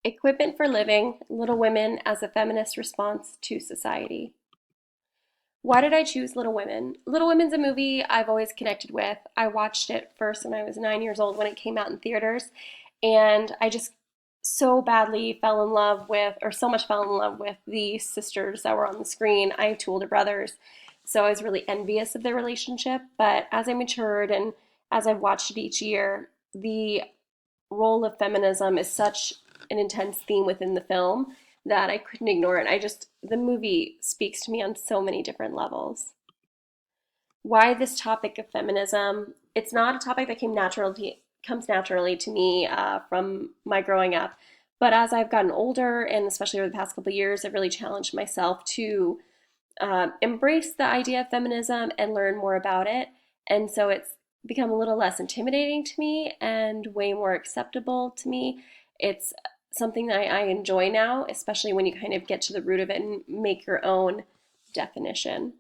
Equipment for Living, Little Women as a Feminist Response to Society. Why did I choose Little Women? Little Women's a movie I've always connected with. I watched it first when I was 9 years old when it came out in theaters, and I just so badly fell in love with, or so much fell in love with the sisters that were on the screen. I have two older brothers, so I was really envious of their relationship. But as I matured and as I've watched it each year, the role of feminism is such an intense theme within the film that I couldn't ignore it. The movie speaks to me on so many different levels. Why this topic of feminism? It's not a topic that comes naturally to me from my growing up. But as I've gotten older, and especially over the past couple of years, I've really challenged myself to embrace the idea of feminism and learn more about it. And so it's become a little less intimidating to me and way more acceptable to me. It's something that I enjoy now, especially when you kind of get to the root of it and make your own definition.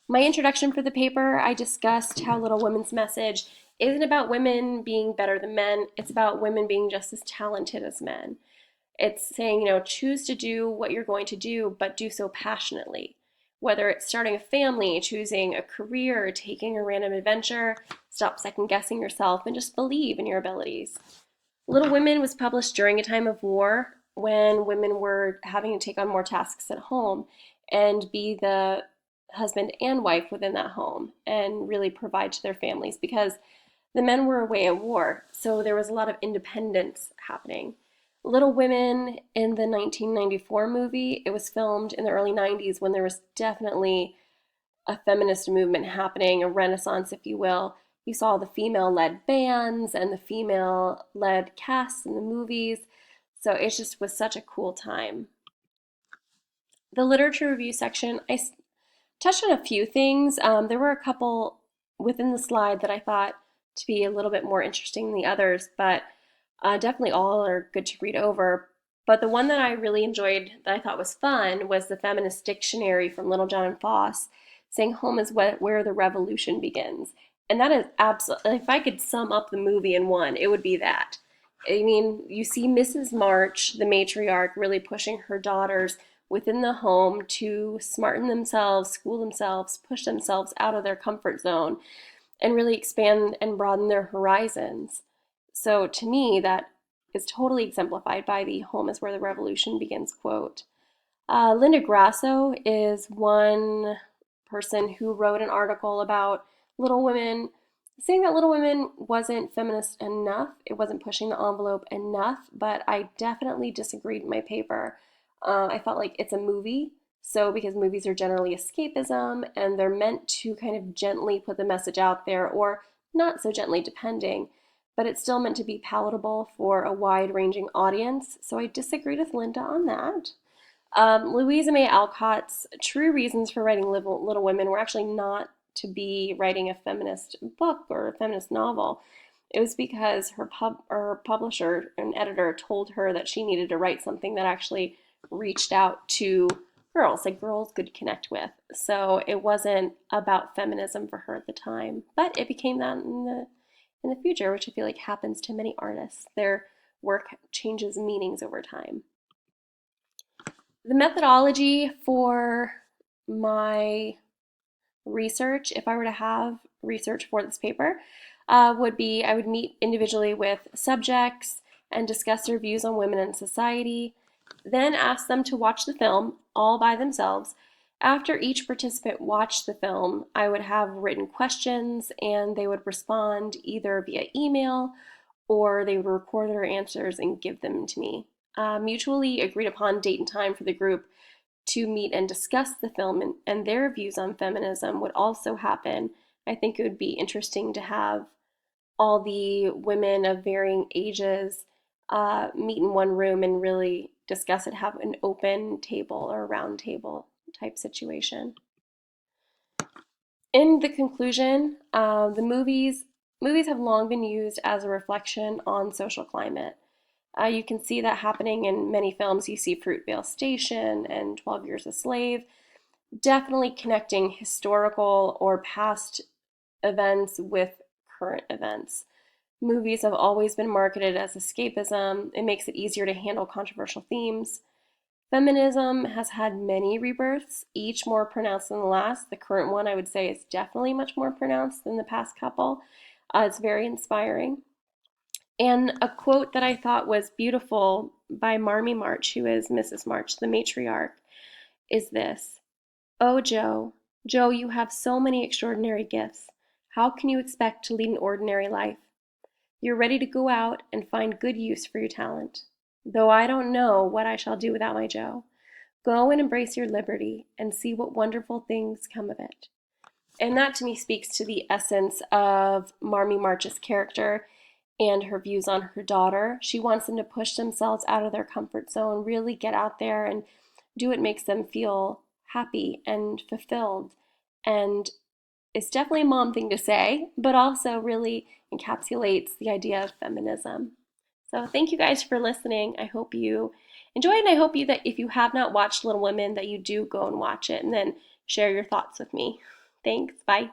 My introduction for the paper, I discussed how Little Women's message isn't about women being better than men, it's about women being just as talented as men. It's saying, choose to do what you're going to do, but do so passionately. Whether it's starting a family, choosing a career, taking a random adventure, stop second guessing yourself and just believe in your abilities. Little Women was published during a time of war when women were having to take on more tasks at home and be the husband and wife within that home and really provide to their families because the men were away at war. So there was a lot of independence happening. Little Women in the 1994 movie, it was filmed in the early 90s when there was definitely a feminist movement happening, a renaissance, if you will. You saw the female led bands and the female led casts in the movies. So it just was such a cool time. The literature review section, touched on a few things. There were a couple within the slide that I thought to be a little bit more interesting than the others, but definitely all are good to read over. But the one that I really enjoyed that I thought was fun was the Feminist Dictionary from Littlejohn and Foss, saying home is where the revolution begins. And that is absolutely, if I could sum up the movie in one, it would be that. I mean, you see Mrs. March, the matriarch, really pushing her daughters within the home to smarten themselves, school themselves, push themselves out of their comfort zone, and really expand and broaden their horizons. So to me, that is totally exemplified by the home is where the revolution begins quote. Linda Grasso is one person who wrote an article about Little Women, saying that Little Women wasn't feminist enough, it wasn't pushing the envelope enough, but I definitely disagreed in my paper. I felt like it's a movie, so because movies are generally escapism and they're meant to kind of gently put the message out there, or not so gently depending, but it's still meant to be palatable for a wide ranging audience. So I disagreed with Linda on that. Louisa May Alcott's true reasons for writing Little Women were actually not to be writing a feminist book or a feminist novel. It was because her publisher and editor told her that she needed to write something that actually reached out to girls, like girls could connect with. So it wasn't about feminism for her at the time, but it became that in the future, which I feel like happens to many artists. Their work changes meanings over time. The methodology for my research, if I were to have research for this paper, would be I would meet individually with subjects and discuss their views on women and society, then ask them to watch the film all by themselves. After each participant watched the film, I would have written questions and they would respond either via email or they would record their answers and give them to me. Mutually agreed upon date and time for the group to meet and discuss the film and their views on feminism would also happen. I think it would be interesting to have all the women of varying ages meet in one room and really discuss it, have an open table or round table type situation. In the conclusion, the movies have long been used as a reflection on social climate. You can see that happening in many films. You see Fruitvale Station and 12 Years a Slave, definitely connecting historical or past events with current events. Movies have always been marketed as escapism. It makes it easier to handle controversial themes. Feminism has had many rebirths, each more pronounced than the last. The current one, I would say, is definitely much more pronounced than the past couple. It's very inspiring. And a quote that I thought was beautiful by Marmee March, who is Mrs. March, the matriarch, is this: "Oh, Joe, Joe, you have so many extraordinary gifts. How can you expect to lead an ordinary life? You're ready to go out and find good use for your talent. Though I don't know what I shall do without my Joe. Go and embrace your liberty and see what wonderful things come of it." And that to me speaks to the essence of Marmee March's character and her views on her daughter. She wants them to push themselves out of their comfort zone, really get out there and do what makes them feel happy and fulfilled. And it's definitely a mom thing to say, but also really encapsulates the idea of feminism. So thank you guys for listening. I hope you enjoyed, and I hope you that if you have not watched Little Women, that you do go and watch it and then share your thoughts with me. Thanks. Bye.